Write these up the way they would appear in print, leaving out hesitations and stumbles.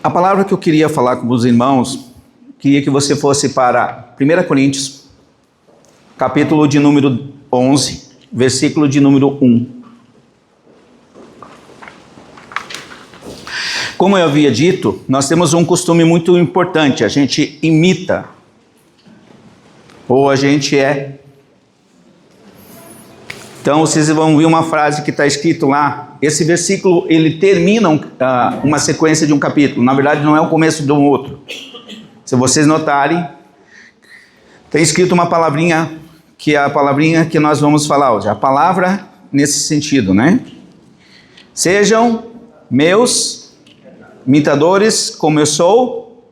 A palavra que eu queria falar com os irmãos, queria que você fosse para 1 Coríntios, capítulo de número 11, versículo de número 1. Como eu havia dito, nós temos um costume muito importante, a gente imita, ou a gente é. Então vocês vão ver uma frase que está escrito lá, esse versículo ele termina uma sequência de um capítulo, na verdade não é o começo de um outro. Se vocês notarem, tem escrito uma palavrinha, que é a palavrinha que nós vamos falar hoje, a palavra nesse sentido, né? Sejam meus imitadores como eu sou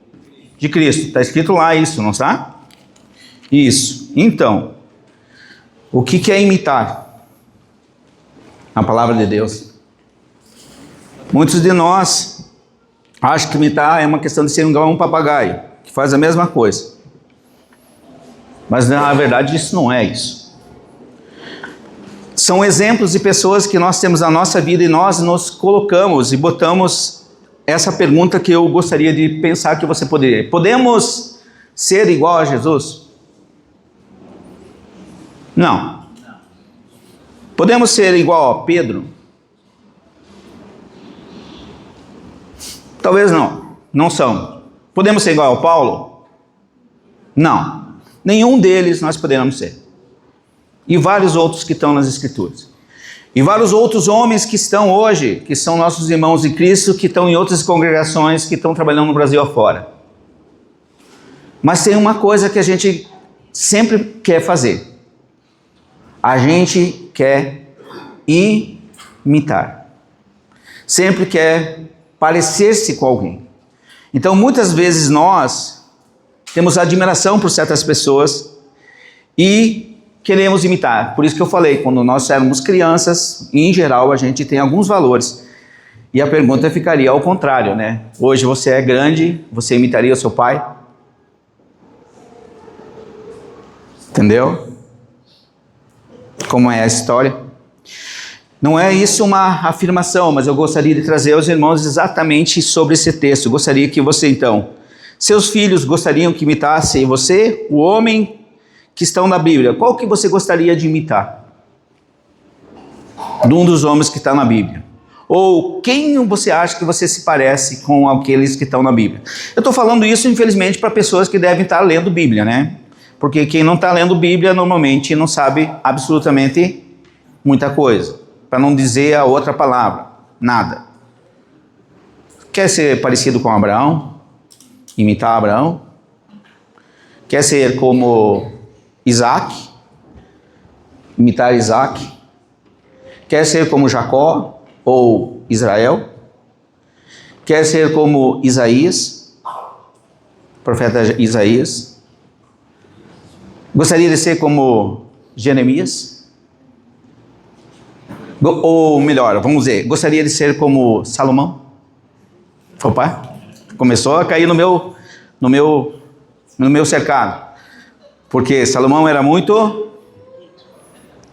de Cristo. Está escrito lá isso, não está? Isso. Então, o que é imitar? A palavra de Deus. Muitos de nós acham que imitar é uma questão de ser um papagaio, que faz a mesma coisa. Mas na verdade isso não é isso. São exemplos de pessoas que nós temos na nossa vida e nós nos colocamos e botamos essa pergunta que eu gostaria de pensar que você poderia. Podemos ser igual a Jesus? Não. Podemos ser igual a Pedro? Talvez não. Não são. Podemos ser igual a Paulo? Não. Nenhum deles nós poderemos ser. E vários outros que estão nas Escrituras. E vários outros homens que estão hoje, que são nossos irmãos de Cristo, que estão em outras congregações, que estão trabalhando no Brasil afora. Mas tem uma coisa que a gente sempre quer fazer. A gente quer imitar. Sempre quer parecer-se com alguém. Então muitas vezes nós temos admiração por certas pessoas e queremos imitar. Por isso que eu falei, quando nós éramos crianças, em geral a gente tem alguns valores. E a pergunta ficaria ao contrário, né? Hoje você é grande, você imitaria o seu pai? Entendeu? Como é a história? Não é isso uma afirmação, mas eu gostaria de trazer aos irmãos exatamente sobre esse texto. Eu gostaria que você então, seus filhos gostariam que imitassem você, o homem que estão na Bíblia. Qual que você gostaria de imitar? De um dos homens que está na Bíblia. Ou quem você acha que você se parece com aqueles que estão na Bíblia? Eu estou falando isso, infelizmente, para pessoas que devem estar lendo Bíblia, né? Porque quem não está lendo Bíblia, normalmente não sabe absolutamente muita coisa. Para não dizer a outra palavra, nada. Quer ser parecido com Abraão? Imitar Abraão? Quer ser como Isaac? Imitar Isaac? Quer ser como Jacó ou Israel? Quer ser como Isaías? Profeta Isaías? Gostaria de ser como Jeremias? Ou melhor, vamos dizer, gostaria de ser como Salomão? Opa, começou a cair no meu cercado. Porque Salomão era muito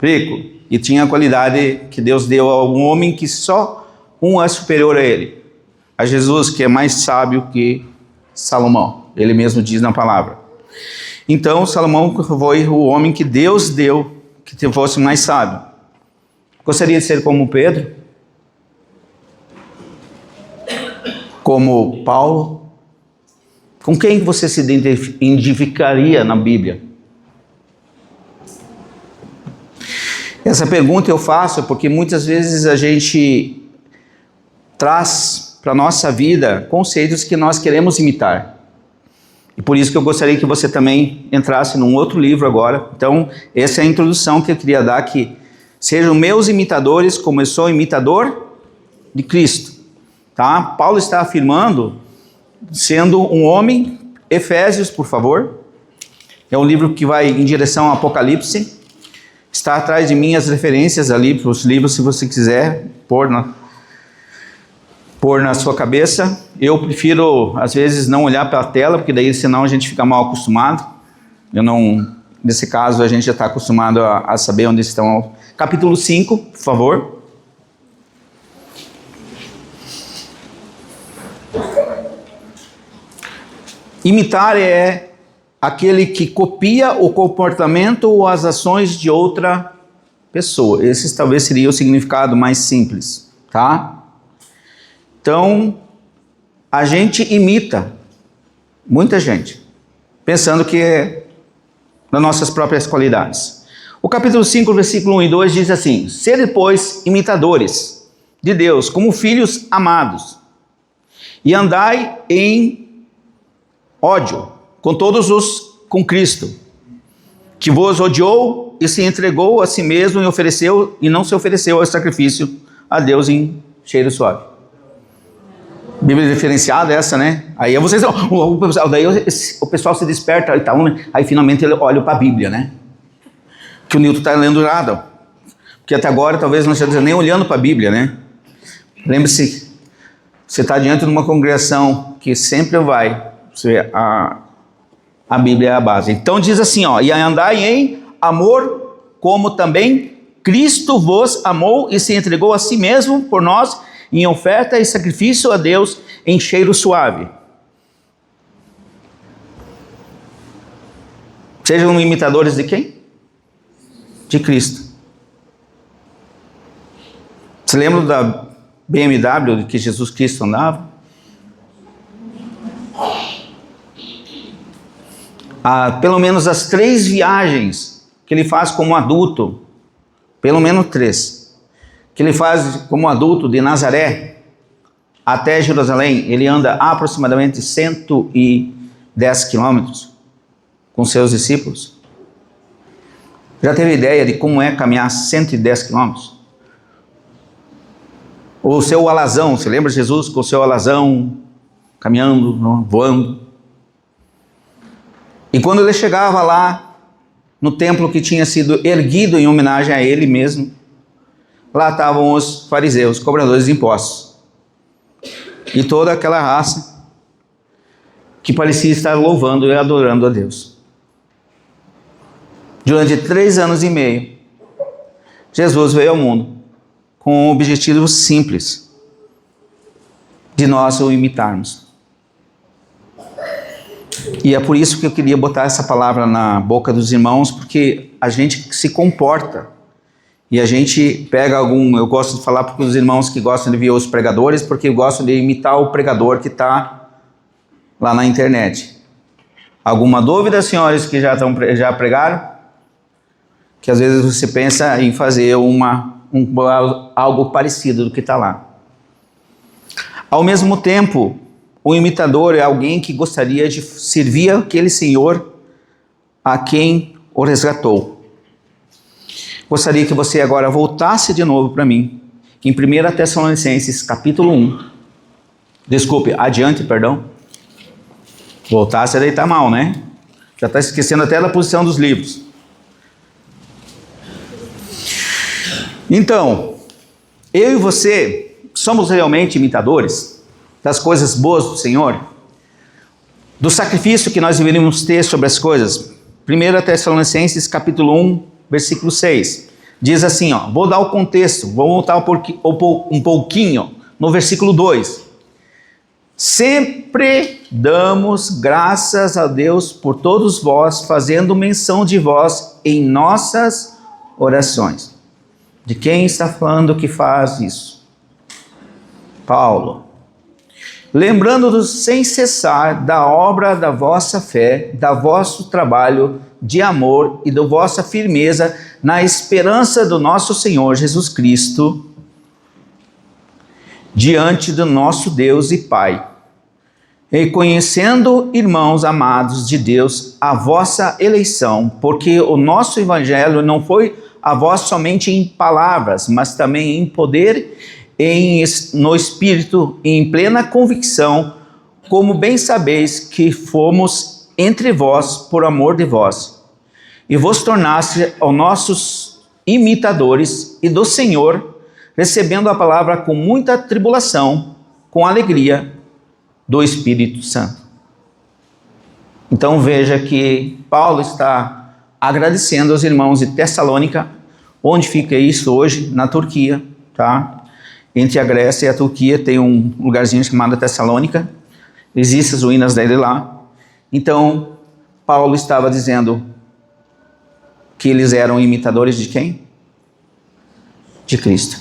rico e tinha a qualidade que Deus deu a um homem que só um é superior a ele. A Jesus, que é mais sábio que Salomão. Ele mesmo diz na palavra. Então Salomão foi o homem que Deus deu que fosse mais sábio. Gostaria de ser como Pedro? Como Paulo? Com quem você se identificaria na Bíblia? Essa pergunta eu faço porque muitas vezes a gente traz para a nossa vida conceitos que nós queremos imitar. E por isso que eu gostaria que você também entrasse num outro livro agora. Então, essa é a introdução que eu queria dar aqui. Sejam meus imitadores como eu sou imitador de Cristo. Tá? Paulo está afirmando, sendo um homem, Efésios, por favor. É um livro que vai em direção ao Apocalipse. Está atrás de mim as referências ali para os livros, se você quiser pôr na sua cabeça. Eu prefiro, às vezes, não olhar para a tela, porque daí senão a gente fica mal acostumado. Nesse caso, a gente já está acostumado a saber onde estão. Capítulo 5, por favor. Imitar é aquele que copia o comportamento ou as ações de outra pessoa. Esse talvez seria o significado mais simples, tá? Então, a gente imita muita gente, pensando que é nas nossas próprias qualidades. O capítulo 5, versículo 1 e 2 diz assim: sede, pois, imitadores de Deus, como filhos amados, e andai em ódio com Cristo, que vos odiou e se entregou a si mesmo e não se ofereceu ao sacrifício a Deus em cheiro suave. Bíblia diferenciada essa, né? Aí vocês, daí o pessoal se desperta e tal, né? Aí finalmente ele olha para a Bíblia, né? Que o Newton está lendo nada, porque até agora talvez não esteja nem olhando para a Bíblia, né? Lembre-se, você está diante de uma congregação que sempre vai, a Bíblia é a base. Então diz assim, ó: e andai em amor, como também Cristo vos amou e se entregou a si mesmo por nós, em oferta e sacrifício a Deus em cheiro suave. Sejam imitadores de quem? De Cristo. Você lembra da BMW que Jesus Cristo andava? Pelo menos as 3 viagens que ele faz como adulto, pelo menos 3, que ele faz como adulto de Nazaré até Jerusalém, ele anda aproximadamente 110 quilômetros com seus discípulos. Já teve ideia de como é caminhar 110 quilômetros? O seu alazão, você lembra Jesus com o seu alazão, caminhando, voando? E quando ele chegava lá, no templo que tinha sido erguido em homenagem a ele mesmo, lá estavam os fariseus, cobradores de impostos, e toda aquela raça que parecia estar louvando e adorando a Deus. Durante 3 anos e meio, Jesus veio ao mundo com um objetivo simples, de nós o imitarmos. E é por isso que eu queria botar essa palavra na boca dos irmãos, porque a gente se comporta, e a gente pega eu gosto de falar para os irmãos que gostam de ver os pregadores, porque eu gosto de imitar o pregador que está lá na internet. Alguma dúvida, senhores que já pregaram? Que às vezes você pensa em fazer algo parecido do que está lá. Ao mesmo tempo, o imitador é alguém que gostaria de servir aquele Senhor a quem o resgatou. Gostaria que você agora voltasse de novo para mim, em 1 Tessalonicenses capítulo 1. Perdão. Voltasse a deitar mal, né? Já está esquecendo até da posição dos livros. Então, eu e você somos realmente imitadores das coisas boas do Senhor? Do sacrifício que nós deveríamos ter sobre as coisas? 1 Tessalonicenses capítulo 1, versículo 6. Diz assim, ó, vou dar o contexto, vou voltar um pouquinho no versículo 2. Sempre damos graças a Deus por todos vós, fazendo menção de vós em nossas orações. De quem está falando que faz isso? Paulo. Lembrando-nos sem cessar da obra da vossa fé, da vosso trabalho de amor e da vossa firmeza na esperança do nosso Senhor Jesus Cristo, diante do nosso Deus e Pai. Reconhecendo, irmãos amados de Deus, a vossa eleição, porque o nosso evangelho não foi a vós somente em palavras, mas também em poder, no Espírito, em plena convicção, como bem sabeis que fomos entre vós por amor de vós, e vos tornaste aos nossos imitadores e do Senhor, recebendo a palavra com muita tribulação, com alegria do Espírito Santo. Então veja que Paulo está agradecendo aos irmãos de Tessalônica. Onde fica isso hoje? Na Turquia, tá? Entre a Grécia e a Turquia tem um lugarzinho chamado Tessalônica. Existem as ruínas dele lá. Então, Paulo estava dizendo que eles eram imitadores de quem? De Cristo.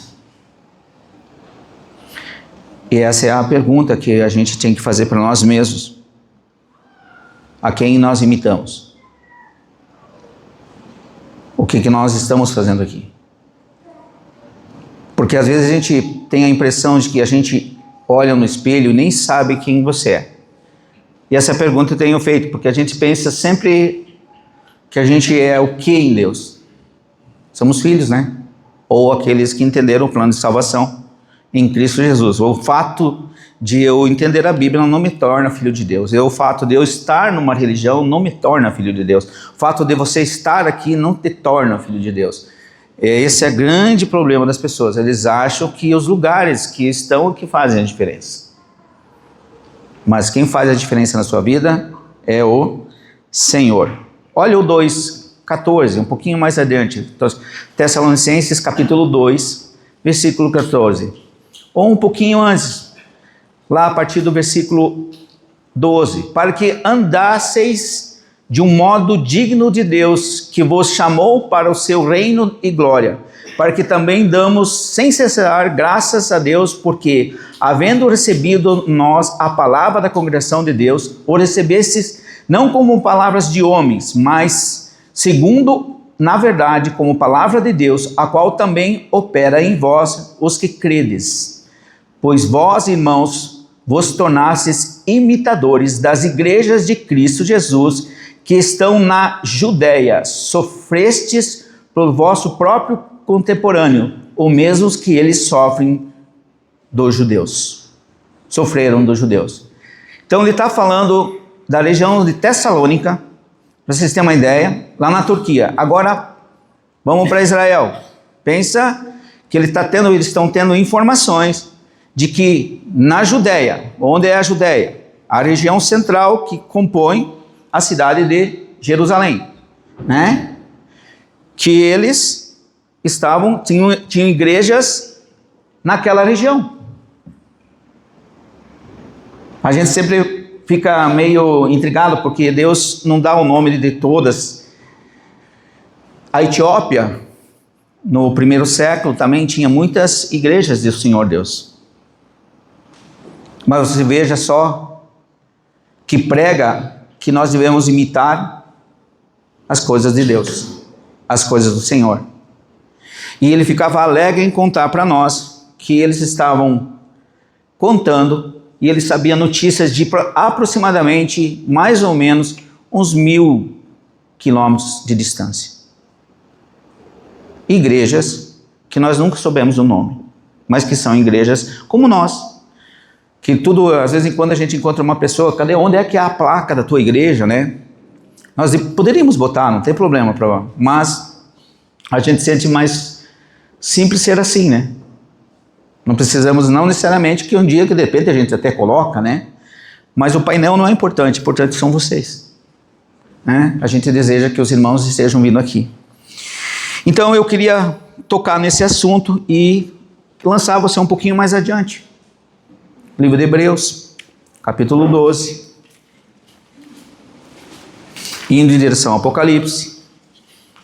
E essa é a pergunta que a gente tem que fazer para nós mesmos. A quem nós imitamos? O que nós estamos fazendo aqui? Porque às vezes a gente tem a impressão de que a gente olha no espelho e nem sabe quem você é. E essa pergunta eu tenho feito, porque a gente pensa sempre que a gente é o que em Deus? Somos filhos, né? Ou aqueles que entenderam o plano de salvação em Cristo Jesus. O fato de eu entender a Bíblia não me torna filho de Deus. O fato de eu estar numa religião não me torna filho de Deus. O fato de você estar aqui não te torna filho de Deus. Esse é o grande problema das pessoas. Eles acham que os lugares que estão que fazem a diferença. Mas quem faz a diferença na sua vida é o Senhor. Olha o 2:14, um pouquinho mais adiante. Tessalonicenses capítulo 2, versículo 14. Ou um pouquinho antes, lá a partir do versículo 12. Para que andasseis de um modo digno de Deus, que vos chamou para o seu reino e glória, para que também damos sem cessar graças a Deus, porque, havendo recebido nós a palavra da congregação de Deus, o recebestes não como palavras de homens, mas segundo, na verdade, como palavra de Deus, a qual também opera em vós os que credes. Pois vós, irmãos, vos tornastes imitadores das igrejas de Cristo Jesus, que estão na Judéia, sofrestes pelo vosso próprio contemporâneo, ou mesmo que eles sofrem dos judeus. Sofreram dos judeus. Então ele está falando da região de Tessalônica, para vocês terem uma ideia, lá na Turquia. Agora, vamos para Israel. Pensa que eles estão tendo informações de que na Judéia, onde é a Judéia? A região central que compõe a cidade de Jerusalém, né? Que eles tinham igrejas naquela região. A gente sempre fica meio intrigado porque Deus não dá o nome de todas. A Etiópia, no primeiro século, também tinha muitas igrejas do Senhor Deus. Mas você veja só que prega que nós devemos imitar as coisas de Deus, as coisas do Senhor. E ele ficava alegre em contar para nós que eles estavam contando e ele sabia notícias de aproximadamente, mais ou menos, uns 1.000 quilômetros de distância. Igrejas que nós nunca soubemos o nome, mas que são igrejas como nós. Que tudo, às vezes, quando a gente encontra uma pessoa, cadê, onde é que é a placa da tua igreja, né? Nós poderíamos botar, não tem problema, mas a gente sente mais simples ser assim, né? Não precisamos, não necessariamente, que um dia que de repente a gente até coloca, né? Mas o painel não é importante são vocês, né? A gente deseja que os irmãos estejam vindo aqui. Então eu queria tocar nesse assunto e lançar você um pouquinho mais adiante. Livro de Hebreus, capítulo 12, indo em direção ao Apocalipse,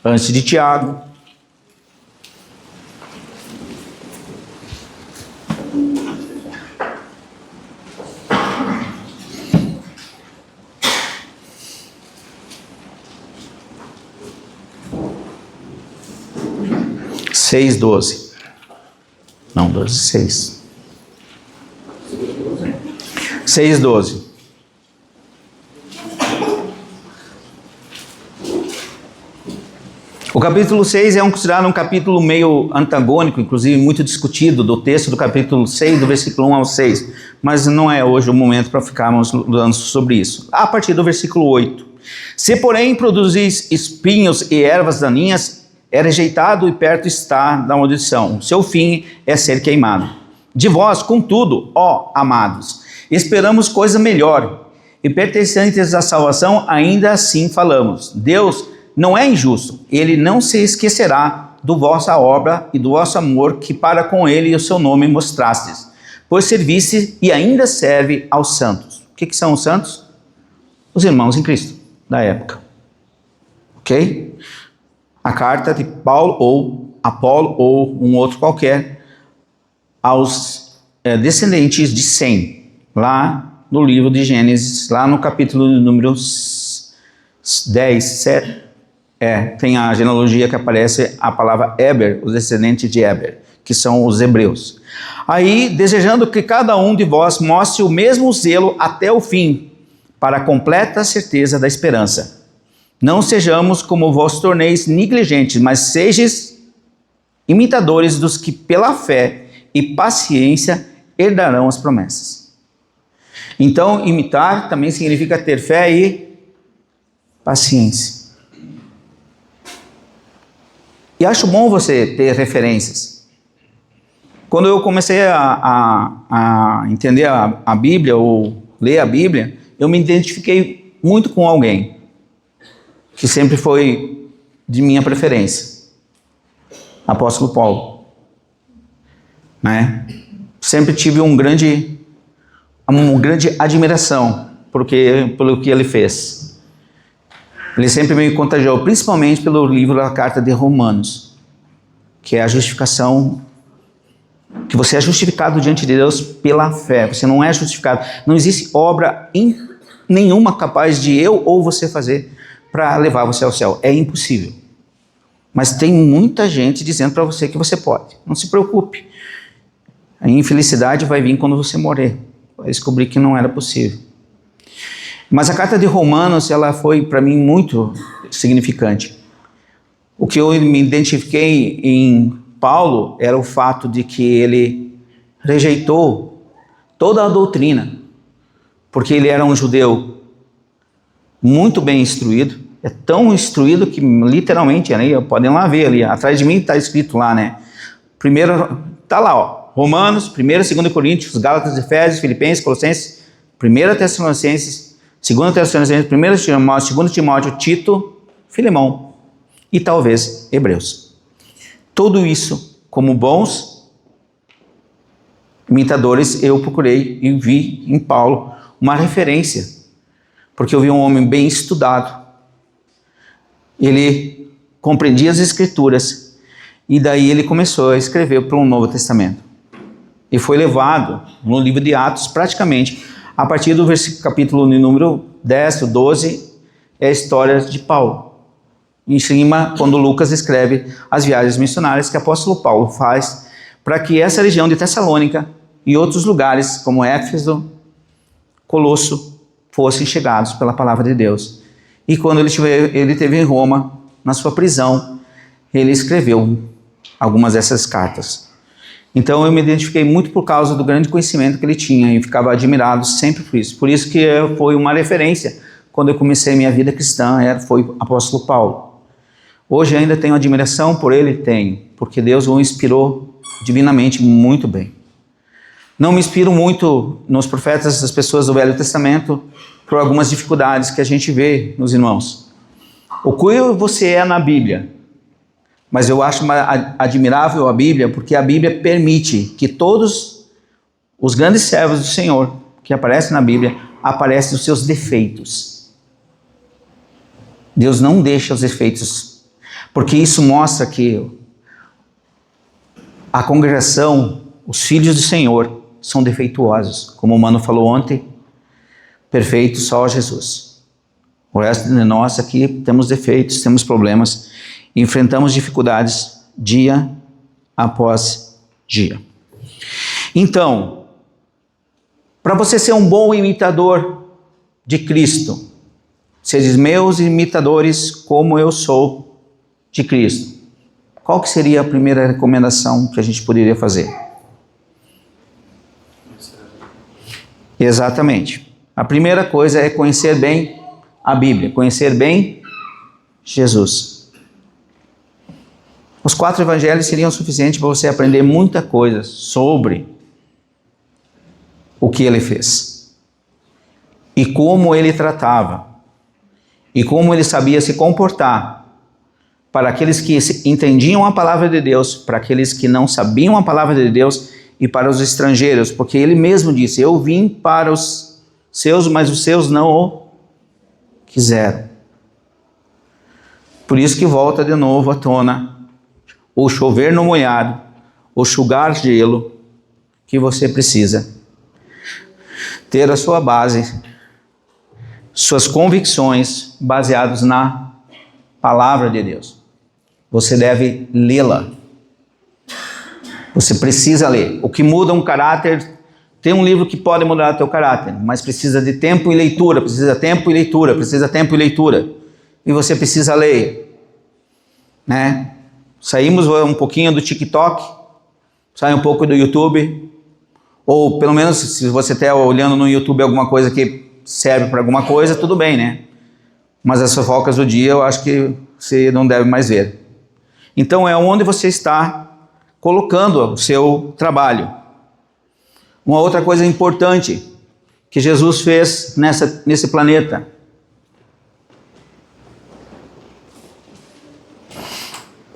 antes de Tiago. Seis, 12. Não, 12, 6. 6:12. O capítulo 6 é considerado um capítulo meio antagônico, inclusive muito discutido, do texto do capítulo 6, do versículo 1 ao 6, mas não é hoje o momento para ficarmos falando sobre isso. A partir do versículo 8. Se, porém, produzis espinhos e ervas daninhas, é rejeitado e perto está da maldição. Seu fim é ser queimado. De vós, contudo, ó amados, esperamos coisa melhor, e pertencentes à salvação, ainda assim falamos. Deus não é injusto, ele não se esquecerá do vossa obra e do vosso amor que para com ele e o seu nome mostrastes, pois serviste e ainda serve aos santos. O que são os santos? os irmãos em Cristo da época. Ok? A carta de Paulo ou Apolo ou um outro qualquer aos descendentes de Sem, lá no livro de Gênesis, lá no capítulo número 10, 7, tem a genealogia que aparece a palavra Eber, os descendentes de Eber, que são os hebreus. Aí, desejando que cada um de vós mostre o mesmo zelo até o fim, para a completa certeza da esperança. Não sejamos como vós torneis negligentes, mas sejais imitadores dos que pela fé e paciência herdarão as promessas. Então, imitar também significa ter fé e paciência. E acho bom você ter referências. Quando eu comecei a entender a Bíblia, ou ler a Bíblia, eu me identifiquei muito com alguém, que sempre foi de minha preferência. Apóstolo Paulo. Né? Sempre tive uma grande admiração pelo que ele fez. Ele sempre me contagiou, principalmente pelo livro da Carta de Romanos, que é a justificação, que você é justificado diante de Deus pela fé. Você não é justificado. Não existe obra nenhuma capaz de eu ou você fazer para levar você ao céu. É impossível. Mas tem muita gente dizendo para você que você pode. Não se preocupe. A infelicidade vai vir quando você morrer. Vai descobrir que não era possível. Mas a carta de Romanos, ela foi para mim muito significante. O que eu me identifiquei em Paulo era o fato de que ele rejeitou toda a doutrina, porque ele era um judeu muito bem instruído, é tão instruído que literalmente, né, podem lá ver ali, atrás de mim está escrito lá, né? Primeiro, está lá, ó, Romanos, 1º, 2 Coríntios, Gálatas, Efésios, Filipenses, Colossenses, 1 Tessalonicenses, 2 Tessalonicenses, 1 Timóteo, 2 Timóteo, Tito, Filemão e talvez Hebreus. Tudo isso, como bons imitadores, eu procurei e vi em Paulo uma referência, porque eu vi um homem bem estudado. Ele compreendia as Escrituras e daí ele começou a escrever para um Novo Testamento. E foi levado no livro de Atos praticamente a partir do capítulo número 10, 12, é a história de Paulo. Em cima, quando Lucas escreve as viagens missionárias que o apóstolo Paulo faz para que essa região de Tessalônica e outros lugares, como Éfeso, Colosso, fossem chegados pela palavra de Deus. E quando ele esteve em Roma, na sua prisão, ele escreveu algumas dessas cartas. Então eu me identifiquei muito por causa do grande conhecimento que ele tinha e ficava admirado sempre por isso. Por isso que foi uma referência quando eu comecei minha vida cristã, foi o apóstolo Paulo. Hoje ainda tenho admiração por ele? Tenho, porque Deus o inspirou divinamente muito bem. Não me inspiro muito nos profetas, das pessoas do Velho Testamento, por algumas dificuldades que a gente vê nos irmãos. O que você é na Bíblia? Mas eu acho admirável a Bíblia, porque a Bíblia permite que todos os grandes servos do Senhor que aparecem na Bíblia, aparecem os seus defeitos. Deus não deixa os defeitos, porque isso mostra que a congregação, os filhos do Senhor, são defeituosos. Como o Mano falou ontem, perfeito só Jesus. O resto de nós aqui temos defeitos, temos problemas, enfrentamos dificuldades dia após dia. Então, para você ser um bom imitador de Cristo, sejam meus imitadores como eu sou de Cristo. Qual que seria a primeira recomendação que a gente poderia fazer? Exatamente. A primeira coisa é conhecer bem a Bíblia, conhecer bem Jesus. Os 4 evangelhos seriam suficientes para você aprender muita coisa sobre o que ele fez. E como ele tratava. E como ele sabia se comportar para aqueles que entendiam a palavra de Deus, para aqueles que não sabiam a palavra de Deus e para os estrangeiros. Porque ele mesmo disse, eu vim para os seus, mas os seus não o quiseram. Por isso que volta de novo à tona o chover no molhado, o enxugar gelo que você precisa. Ter a sua base, suas convicções baseadas na palavra de Deus. Você deve lê-la. Você precisa ler. O que muda um caráter, tem um livro que pode mudar o teu caráter, mas precisa de tempo e leitura, precisa tempo e leitura, precisa tempo e leitura. E você precisa ler, né? Saímos um pouquinho do TikTok, sai um pouco do YouTube, ou pelo menos se você está olhando no YouTube alguma coisa que serve para alguma coisa, tudo bem, né? Mas as fofocas do dia eu acho que você não deve mais ver. Então é onde você está colocando o seu trabalho. Uma outra coisa importante que Jesus fez nesse planeta.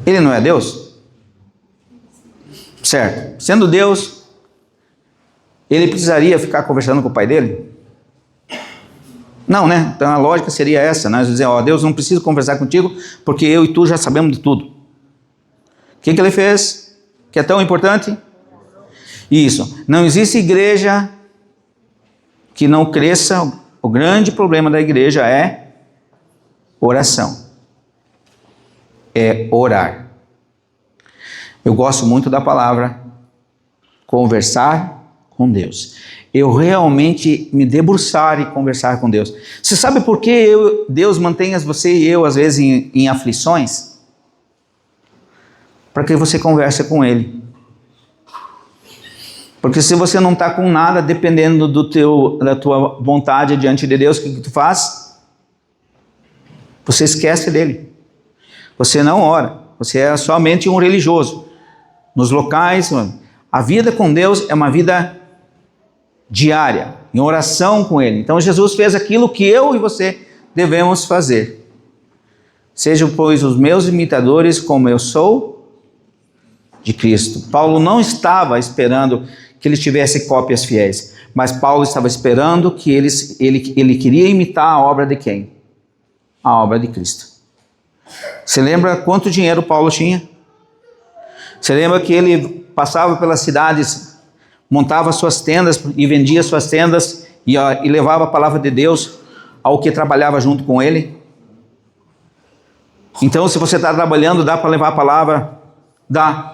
Ele não é Deus? Certo. Sendo Deus, ele precisaria ficar conversando com o pai dele? Não, né? Então a lógica seria essa, né? Dizer, ó, Deus, não preciso conversar contigo porque eu e tu já sabemos de tudo. O que ele fez? Que é tão importante? Isso. Não existe igreja que não cresça. O grande problema da igreja é oração. É orar. Eu gosto muito da palavra conversar com Deus. Eu realmente me debruçar e conversar com Deus. Você sabe por que Deus mantém você e eu às vezes em aflições? Para que você converse com Ele. Porque se você não está com nada, dependendo da tua vontade diante de Deus, o que tu faz? Você esquece dele. Você não ora. Você é somente um religioso. Nos locais, a vida com Deus é uma vida diária, em oração com Ele. Então Jesus fez aquilo que eu e você devemos fazer. Sejam, pois, os meus imitadores como eu sou de Cristo. Paulo não estava esperando que ele tivesse cópias fiéis, mas Paulo estava esperando que ele queria imitar a obra de quem? A obra de Cristo. Você lembra quanto dinheiro Paulo tinha? Você lembra que ele passava pelas cidades, montava suas tendas e vendia suas tendas e levava a palavra de Deus ao que trabalhava junto com ele? Então, se você está trabalhando, dá para levar a palavra? Dá.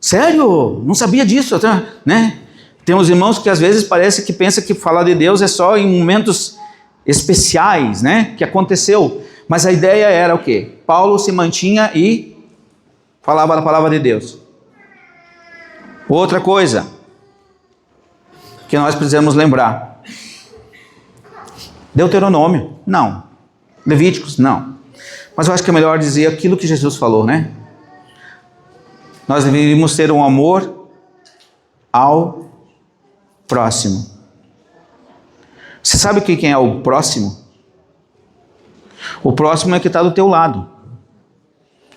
Sério? Não sabia disso, né? Tem uns irmãos que às vezes parece que pensa que falar de Deus é só em momentos especiais, né? Que aconteceu. Mas a ideia era o quê? Paulo se mantinha e falava da palavra de Deus. Outra coisa que nós precisamos lembrar. Deuteronômio, não. Levíticos, não. Mas eu acho que é melhor dizer aquilo que Jesus falou, né? Nós deveríamos ter um amor ao próximo. Você sabe quem é o próximo? O próximo é o que está do teu lado.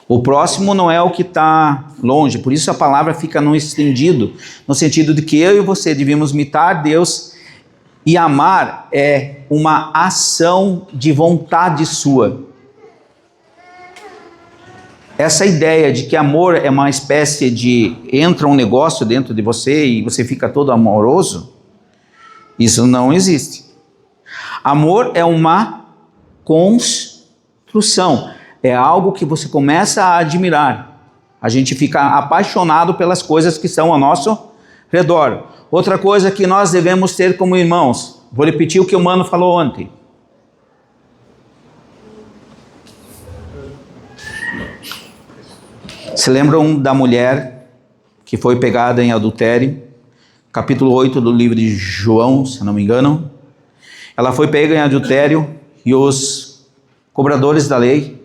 O próximo não é o que está longe. Por isso a palavra fica no estendido, no sentido de que eu e você devíamos imitar Deus, e amar é uma ação de vontade sua. Essa ideia de que amor é uma espécie de entra um negócio dentro de você e você fica todo amoroso, isso não existe. Amor é uma construção, é algo que você começa a admirar. A gente fica apaixonado pelas coisas que estão ao nosso redor. Outra coisa que nós devemos ter como irmãos, vou repetir o que o Mano falou ontem. Se lembram da mulher que foi pegada em adultério? Capítulo 8 do livro de João, se não me engano. Ela foi pega em adultério e os cobradores da lei,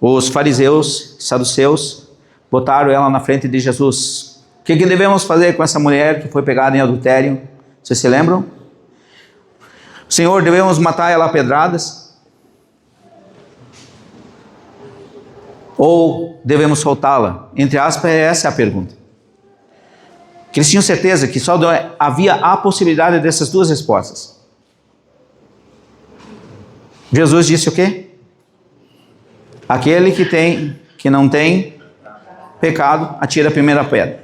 os fariseus, saduceus, botaram ela na frente de Jesus. O que devemos fazer com essa mulher que foi pegada em adultério? Vocês se lembram? Senhor, devemos matar ela a pedradas? Ou devemos soltá-la? Entre aspas, essa é a pergunta. Que eles tinham certeza que só havia a possibilidade dessas duas respostas. Jesus disse o quê? Aquele que não tem pecado, atira a primeira pedra.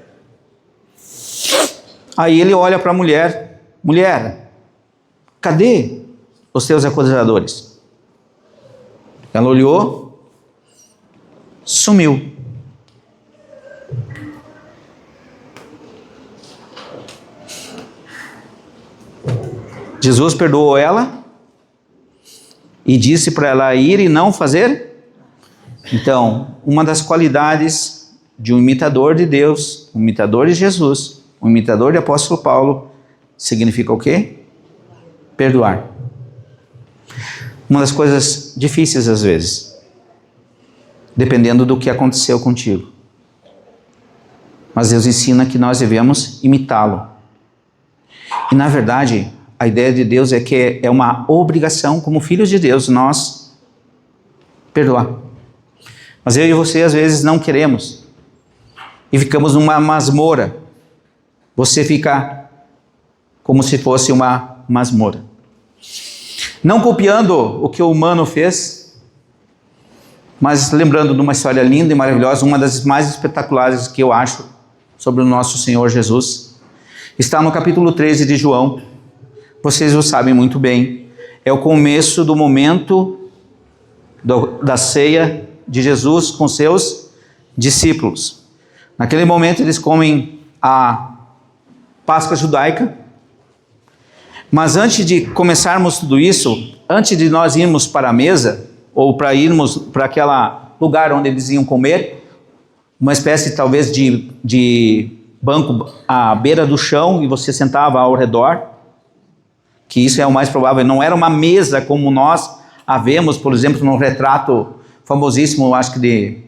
Aí ele olha para a mulher: mulher, cadê os teus acusadores? Ela olhou, sumiu. Jesus perdoou ela e disse para ela ir e não fazer. Então, uma das qualidades de um imitador de Deus, um imitador de Jesus, um imitador de apóstolo Paulo, significa o quê? Perdoar. Uma das coisas difíceis às vezes, dependendo do que aconteceu contigo. Mas Deus ensina que nós devemos imitá-lo. E na verdade, a ideia de Deus é que é uma obrigação, como filhos de Deus, nós perdoar. Mas eu e você às vezes não queremos. E ficamos numa masmorra. Você fica como se fosse uma masmorra. Não copiando o que o humano fez, mas lembrando de uma história linda e maravilhosa, uma das mais espetaculares que eu acho sobre o nosso Senhor Jesus. Está no capítulo 13 de João. Vocês o sabem muito bem. É o começo do momento da ceia de Jesus com seus discípulos. Naquele momento eles comem a Páscoa judaica. Mas antes de começarmos tudo isso, antes de nós irmos para a mesa, ou para irmos para aquele lugar onde eles iam comer, uma espécie talvez de banco à beira do chão, e você sentava ao redor, que isso é o mais provável, não era uma mesa como nós a vemos, por exemplo, no retrato famosíssimo, acho que de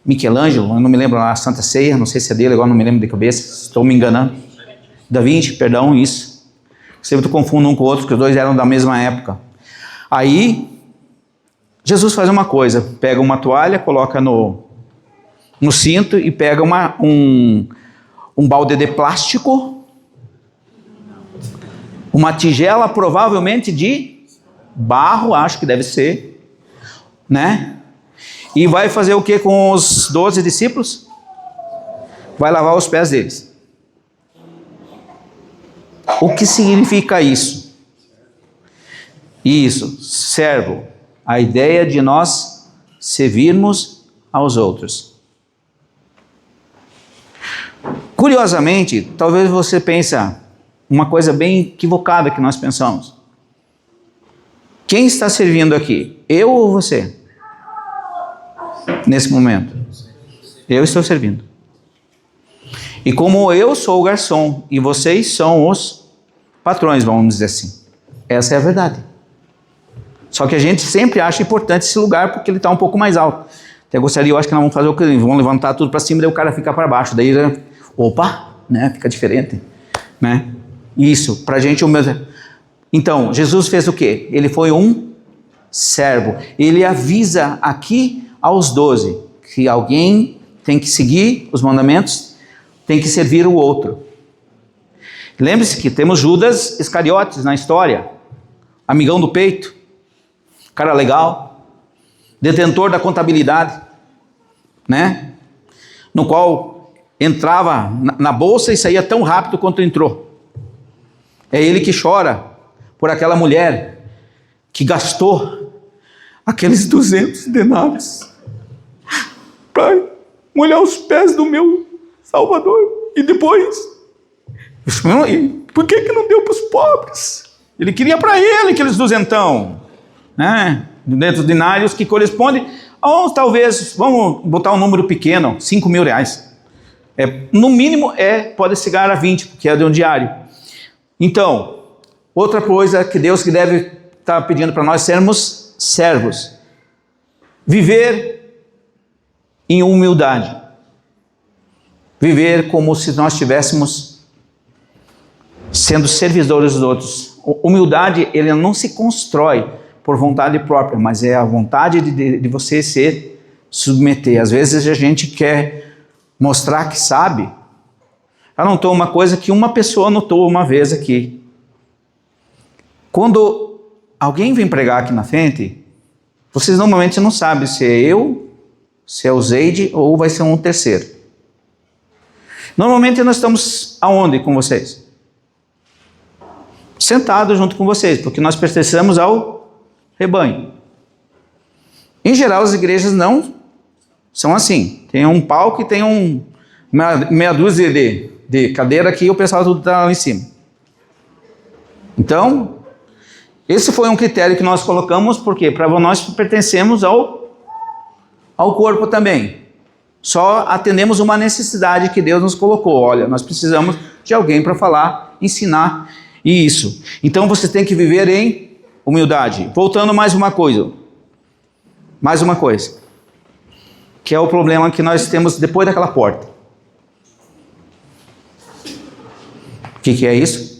Michelangelo, eu não me lembro, a Santa Ceia, não sei se é dele, agora não me lembro de cabeça, estou me enganando. Da Vinci, perdão, isso. Sempre confundo um com o outro, porque os dois eram da mesma época. Aí, Jesus faz uma coisa, pega uma toalha, coloca no cinto e pega um balde de plástico, uma tigela provavelmente de barro, acho que deve ser, né? E vai fazer o que com os 12 discípulos? Vai lavar os pés deles. O que significa isso? Isso, servo, a ideia de nós servirmos aos outros. Curiosamente, talvez você pense uma coisa bem equivocada que nós pensamos. Quem está servindo aqui? Eu ou você? Nesse momento. Eu estou servindo. E como eu sou o garçom e vocês são os patrões, vamos dizer assim. Essa é a verdade. Só que a gente sempre acha importante esse lugar porque ele está um pouco mais alto. Até gostaria, eu acho que nós vamos fazer o que? Vamos levantar tudo para cima e daí o cara fica para baixo. Daí, opa, né? Fica diferente. Né? Isso, para a gente o mesmo. Então, Jesus fez o quê? Ele foi um servo. Ele avisa aqui aos 12 que alguém tem que seguir os mandamentos, tem que servir o outro. Lembre-se que temos Judas Iscariotes na história, amigão do peito, cara legal, detentor da contabilidade, né? No qual entrava na bolsa e saía tão rápido quanto entrou. É ele que chora por aquela mulher que gastou aqueles 200 denários para molhar os pés do meu Salvador. E depois, por que não deu para os pobres? Ele queria para ele aqueles 200, né? 200 denários que corresponde a, talvez, vamos botar um número pequeno, 5 mil reais. No mínimo, pode chegar a 20, porque é de um diário. Então, outra coisa que Deus que deve estar pedindo para nós sermos servos. Viver em humildade. Viver como se nós estivéssemos sendo servidores dos outros. Humildade, ele não se constrói por vontade própria, mas é a vontade de você se submeter. Às vezes a gente quer mostrar que sabe. Eu notou uma coisa que uma pessoa notou uma vez aqui. Quando alguém vem pregar aqui na frente, vocês normalmente não sabem se é eu, se é o Zeide ou vai ser um terceiro. Normalmente nós estamos aonde com vocês? Sentados junto com vocês, porque nós pertencemos ao rebanho. Em geral, as igrejas não são assim. Tem um palco e tem meia dúzia de cadeira aqui e o pessoal tudo está lá em cima. Então, esse foi um critério que nós colocamos, porque para nós pertencemos ao corpo também. Só atendemos uma necessidade que Deus nos colocou. Olha, nós precisamos de alguém para falar, ensinar isso. Então você tem que viver em humildade. Voltando mais uma coisa, que é o problema que nós temos depois daquela porta. O que é isso?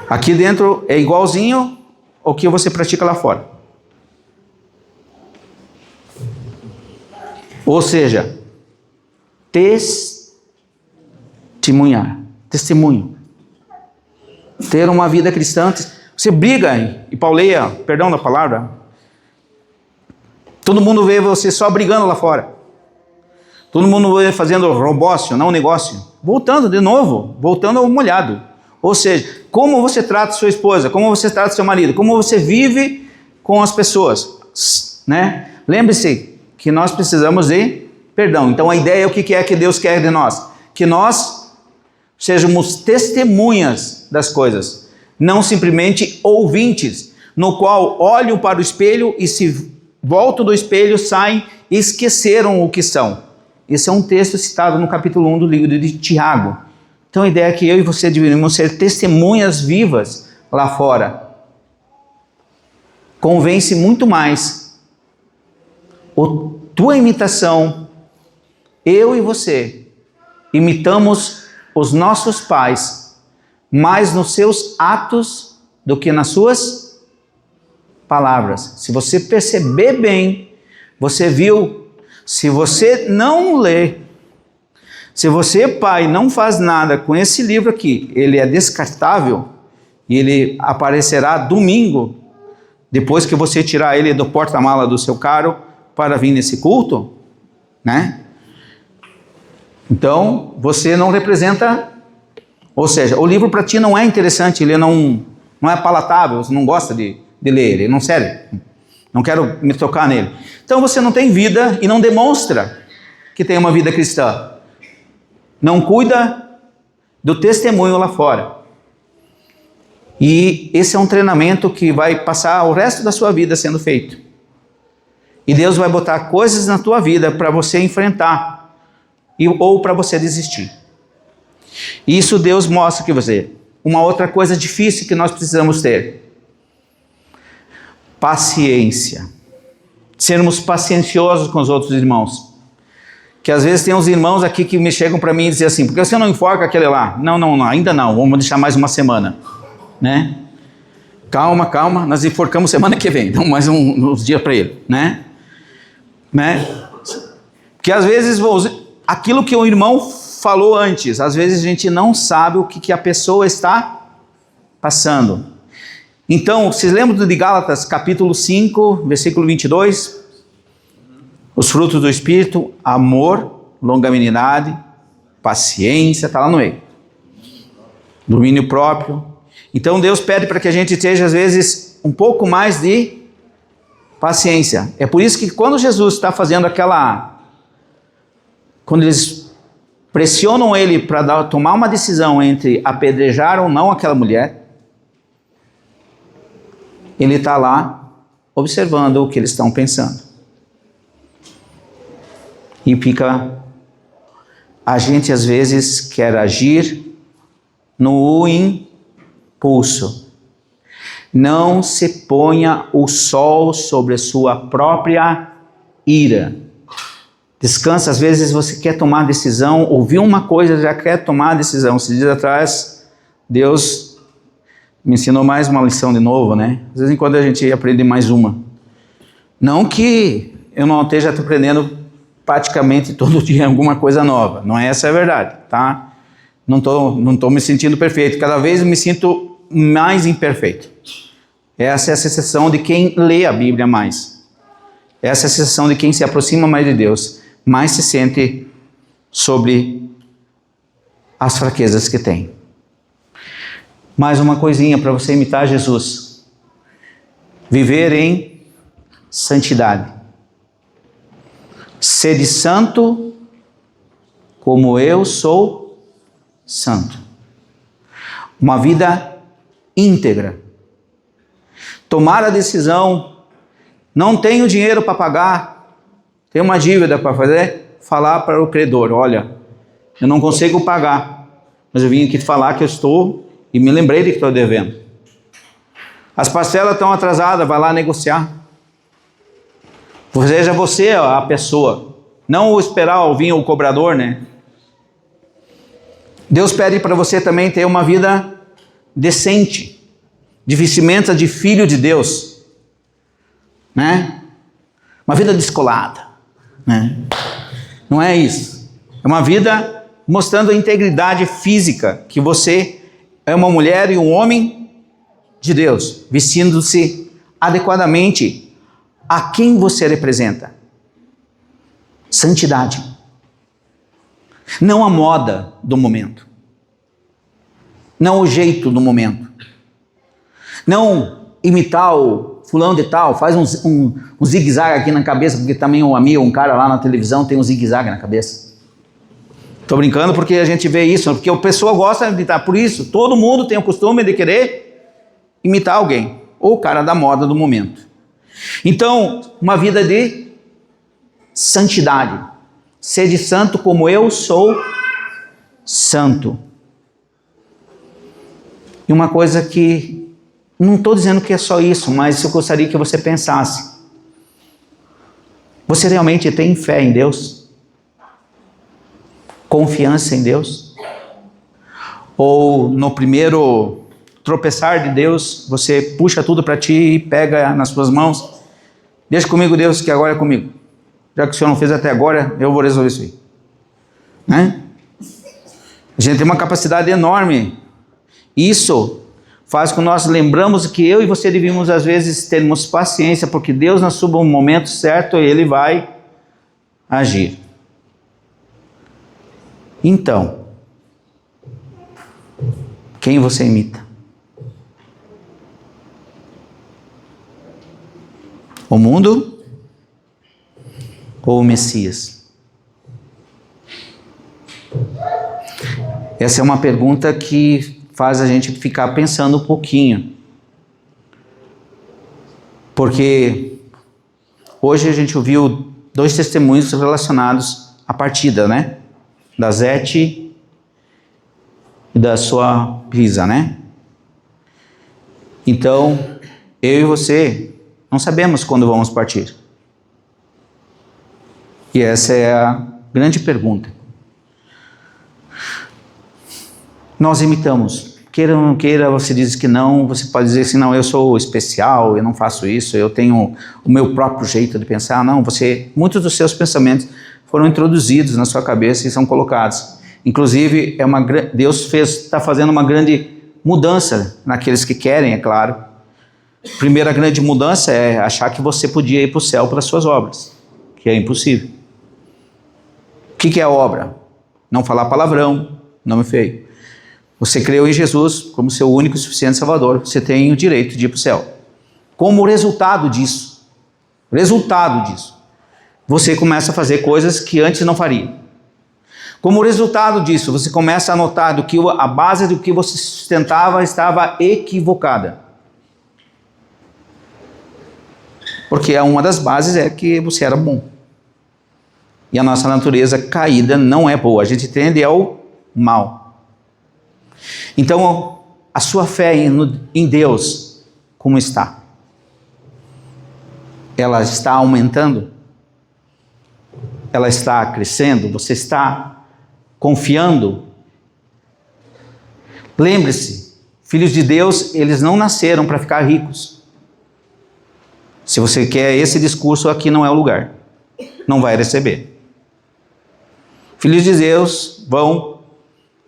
Aqui dentro é igualzinho ao que você pratica lá fora. Ou seja, testemunho. Ter uma vida cristã. Você briga e pauleia, perdão da palavra. Todo mundo vê você só brigando lá fora. Todo mundo vê fazendo robócio, não negócio. Voltando ao molhado. Ou seja, como você trata sua esposa, como você trata seu marido, como você vive com as pessoas, né? Lembre-se que nós precisamos de perdão. Então a ideia é o que é que Deus quer de nós? Que nós sejamos testemunhas das coisas, não simplesmente ouvintes, no qual olham para o espelho e se voltam do espelho, saem e esqueceram o que são. Esse é um texto citado no capítulo 1 do livro de Tiago. Então a ideia é que eu e você deveríamos ser testemunhas vivas lá fora. Convence muito mais tua imitação. Eu e você imitamos os nossos pais mais nos seus atos do que nas suas palavras. Se você perceber bem, você viu. Se você não lê, se você, pai, não faz nada com esse livro aqui, ele é descartável e ele aparecerá domingo, depois que você tirar ele do porta-mala do seu carro para vir nesse culto, né? Então, você não representa, ou seja, o livro para ti não é interessante, ele não é palatável, você não gosta de ler ele, não serve, não quero me tocar nele. Então você não tem vida e não demonstra que tem uma vida cristã. Não cuida do testemunho lá fora. E esse é um treinamento que vai passar o resto da sua vida sendo feito. E Deus vai botar coisas na tua vida para você enfrentar ou para você desistir. E isso Deus mostra que você. Uma outra coisa difícil que nós precisamos ter: paciência. Sermos pacienciosos com os outros irmãos. Que às vezes tem uns irmãos aqui que me chegam para mim e dizem assim: por que você não enforca aquele lá? Não, ainda não, vamos deixar mais uma semana, né? Calma, nós enforcamos semana que vem, então mais uns dias para ele, né? Porque às vezes aquilo que o irmão falou antes, às vezes a gente não sabe o que a pessoa está passando. Então, vocês lembram de Gálatas capítulo 5, versículo 22? Os frutos do Espírito: amor, longanimidade, paciência, está lá no meio. Domínio próprio. Então Deus pede para que a gente esteja às vezes um pouco mais de paciência. É por isso que quando Jesus está fazendo quando eles pressionam ele para tomar uma decisão entre apedrejar ou não aquela mulher, ele está lá observando o que eles estão pensando. E a gente às vezes quer agir no impulso. Não se ponha o sol sobre a sua própria ira. Descansa, às vezes você quer tomar decisão, ouviu uma coisa, já quer tomar a decisão. Esses dias atrás, Deus me ensinou mais uma lição de novo, né? Às vezes quando a gente aprende mais uma. Não que eu não esteja aprendendo praticamente todo dia alguma coisa nova. Não é essa a verdade, tá? não tô me sentindo perfeito. Cada vez me sinto mais imperfeito. Essa é a sensação de quem lê a Bíblia mais. Essa é a sensação de quem se aproxima mais de Deus. Mais se sente sobre as fraquezas que tem. Mais uma coisinha para você imitar Jesus. Viver em santidade. Sede santo como eu sou santo. Uma vida íntegra. Tomar a decisão, não tenho dinheiro para pagar, tenho uma dívida para fazer, falar para o credor, olha, eu não consigo pagar, mas eu vim aqui falar que eu estou, e me lembrei de que estou devendo. As parcelas estão atrasadas, vai lá negociar. Seja você a pessoa, não esperar vir o cobrador, né? Deus pede para você também ter uma vida decente, de vestimenta de filho de Deus, né? Uma vida descolada, né? Não é isso. É uma vida mostrando a integridade física, que você é uma mulher e um homem de Deus, vestindo-se adequadamente a quem você representa. Santidade. Não a moda do momento. Não o jeito do momento. Não imitar o fulano de tal, faz um zigue-zague aqui na cabeça, porque também um cara lá na televisão tem um zigue-zague na cabeça. Estou brincando porque a gente vê isso, porque a pessoa gosta de imitar. Por isso, todo mundo tem o costume de querer imitar alguém, ou o cara da moda do momento. Então, uma vida de santidade. Sede santo como eu sou santo. E uma coisa que, não estou dizendo que é só isso, mas eu gostaria que você pensasse. Você realmente tem fé em Deus? Confiança em Deus? Ou no primeiro tropeçar de Deus, você puxa tudo para ti e pega nas suas mãos? Deixa comigo, Deus, que agora é comigo. Já que o Senhor não fez até agora, eu vou resolver isso aí. Né? A gente tem uma capacidade enorme. Isso faz com que nós lembramos que eu e você devíamos às vezes termos paciência, porque Deus no seu momento certo, Ele vai agir. Então, quem você imita? O mundo ou o Messias? Essa é uma pergunta que faz a gente ficar pensando um pouquinho. Porque hoje a gente ouviu 2 testemunhos relacionados à partida, né? Da Zete e da sua Pisa, né? Então, eu e você não sabemos quando vamos partir. E essa é a grande pergunta. Nós imitamos. Queira ou não queira, você diz que não, você pode dizer assim, não, eu sou especial, eu não faço isso, eu tenho o meu próprio jeito de pensar. Não, muitos dos seus pensamentos foram introduzidos na sua cabeça e são colocados. Inclusive, Deus está fazendo uma grande mudança naqueles que querem, é claro. A primeira grande mudança é achar que você podia ir para o céu pelas suas obras, que é impossível. O que é a obra? Não falar palavrão, nome feio. Você creu em Jesus como seu único e suficiente Salvador, você tem o direito de ir para o céu. Como resultado disso, você começa a fazer coisas que antes não faria. Como resultado disso, você começa a notar que a base do que você sustentava estava equivocada. Porque uma das bases é que você era bom. E a nossa natureza caída não é boa, a gente tende ao mal. Então, a sua fé em Deus, como está? Ela está aumentando? Ela está crescendo? Você está confiando? Lembre-se, filhos de Deus, eles não nasceram para ficar ricos. Se você quer esse discurso, aqui não é o lugar. Não vai receber. Filhos de Deus vão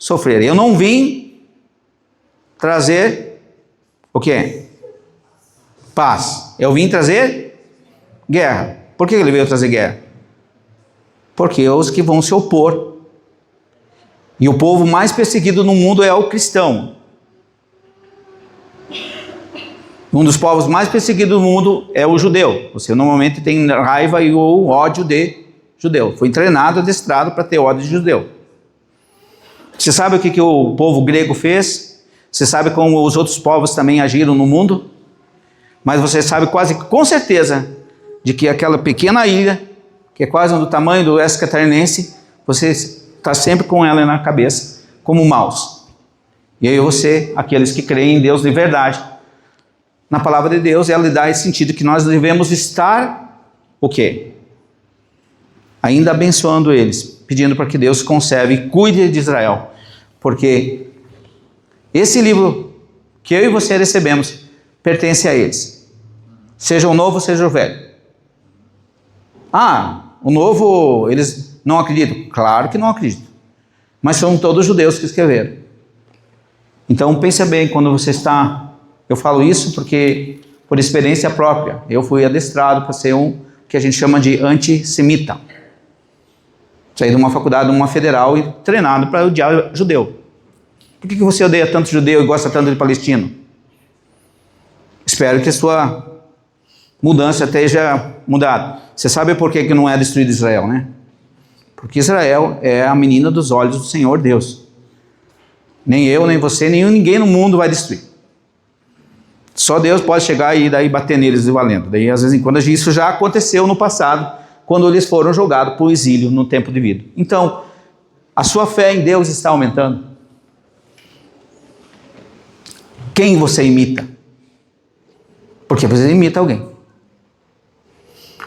sofrer. Eu não vim trazer o quê? Paz. Eu vim trazer guerra. Por que ele veio trazer guerra? Porque os que vão se opor. E o povo mais perseguido no mundo é o cristão. Um dos povos mais perseguidos do mundo é o judeu. Você normalmente tem raiva e ou ódio de judeu. Foi treinado, adestrado para ter ódio de judeu. Você sabe o que o povo grego fez? Você sabe como os outros povos também agiram no mundo? Mas você sabe quase com certeza de que aquela pequena ilha, que é quase do tamanho do oeste catarinense, você está sempre com ela na cabeça, como maus. E aí você, aqueles que creem em Deus de verdade, na palavra de Deus, ela lhe dá esse sentido que nós devemos estar, o quê? Ainda abençoando eles, pedindo para que Deus conserve e cuide de Israel. Porque esse livro que eu e você recebemos, pertence a eles. Seja o novo, seja o velho. O novo, eles não acreditam? Claro que não acreditam. Mas são todos judeus que escreveram. Então pense bem quando você está... Eu falo isso porque, por experiência própria, eu fui adestrado para ser um que a gente chama de antissemita. Saí de uma faculdade, uma federal, e treinado para odiar judeu. Por que você odeia tanto judeu e gosta tanto de palestino? Espero que a sua mudança esteja mudada. Você sabe por que não é destruído Israel, né? Porque Israel é a menina dos olhos do Senhor Deus. Nem eu, nem você, nem ninguém no mundo vai destruir. Só Deus pode chegar e daí bater neles e valendo. Daí, às vezes, quando isso já aconteceu no passado, quando eles foram jogados para o exílio no tempo de vida. Então, a sua fé em Deus está aumentando. Quem você imita? Porque você imita alguém.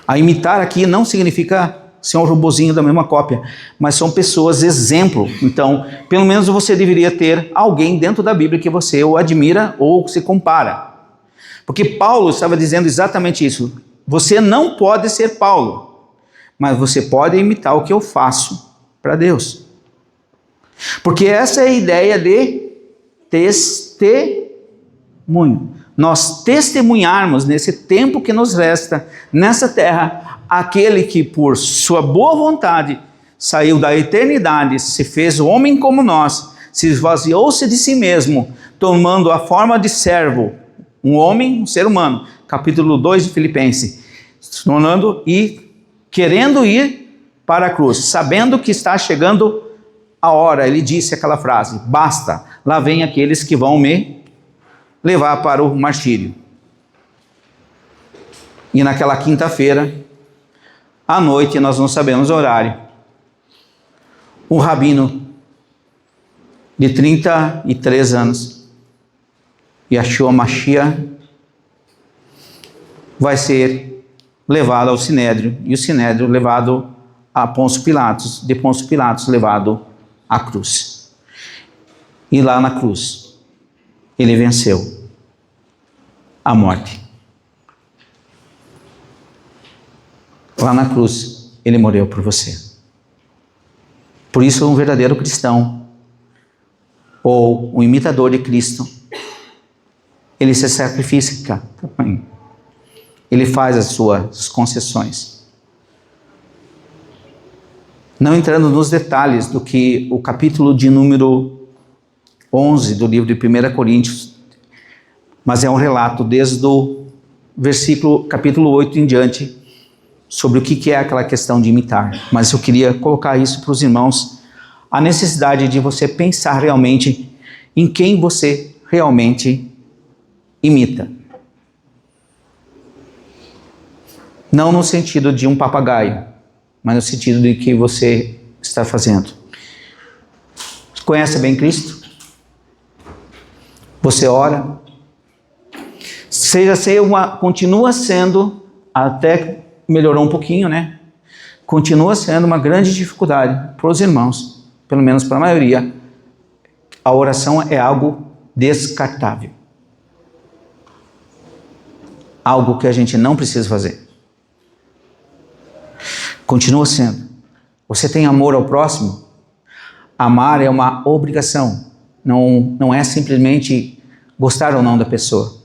A imitar aqui não significa ser um robozinho da mesma cópia, mas são pessoas exemplo. Então, pelo menos você deveria ter alguém dentro da Bíblia que você ou admira ou se compara. Porque Paulo estava dizendo exatamente isso. Você não pode ser Paulo, mas você pode imitar o que eu faço para Deus. Porque essa é a ideia de testemunho. Nós testemunharmos nesse tempo que nos resta, nessa terra, aquele que por sua boa vontade saiu da eternidade, se fez homem como nós, se esvaziou-se de si mesmo, tomando a forma de servo, um homem, um ser humano, capítulo 2 de Filipenses, tornando e querendo ir para a cruz, sabendo que está chegando a hora, ele disse aquela frase: basta, lá vem aqueles que vão me levar para o martírio. E naquela quinta-feira, à noite, nós não sabemos o horário, um rabino de 33 anos, Yeshua Mashiach, vai ser levado ao Sinédrio, e o Sinédrio levado a Pôncio Pilatos, de Pôncio Pilatos levado à cruz. E lá na cruz, ele venceu a morte. Lá na cruz, ele morreu por você. Por isso, um verdadeiro cristão, ou um imitador de Cristo, ele se sacrifica também. Ele faz as suas concessões. Não entrando nos detalhes do que o capítulo de número 11 do livro de 1 Coríntios, mas é um relato desde o capítulo 8 em diante, sobre o que é aquela questão de imitar. Mas eu queria colocar isso para os irmãos, a necessidade de você pensar realmente em quem você realmente imita. Não no sentido de um papagaio, mas no sentido de que você está fazendo. Conhece bem Cristo? Você ora? Continua sendo, até melhorou um pouquinho, né? Continua sendo uma grande dificuldade para os irmãos, pelo menos para a maioria. A oração é algo descartável. Algo que a gente não precisa fazer. Continua sendo. Você tem amor ao próximo? Amar é uma obrigação, não é simplesmente gostar ou não da pessoa.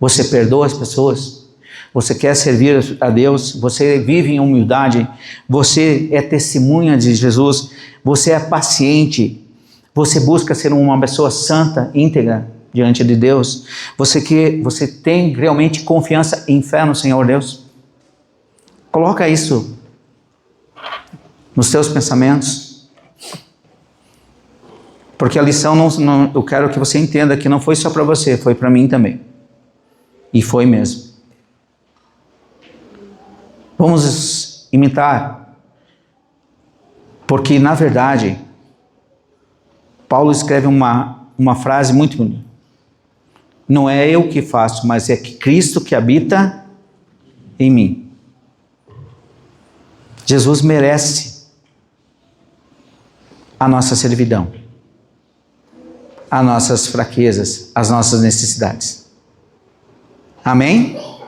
Você perdoa as pessoas, você quer servir a Deus, você vive em humildade, você é testemunha de Jesus, você é paciente, você busca ser uma pessoa santa, íntegra diante de Deus, você tem realmente confiança e fé no Senhor Deus. Coloca isso nos teus pensamentos, porque a lição eu quero que você entenda que não foi só para você, foi para mim também, e foi mesmo. Vamos imitar, porque na verdade Paulo escreve uma frase muito bonita. Não é eu que faço, mas é que Cristo que habita em mim. Jesus merece a nossa servidão, as nossas fraquezas, as nossas necessidades. Amém?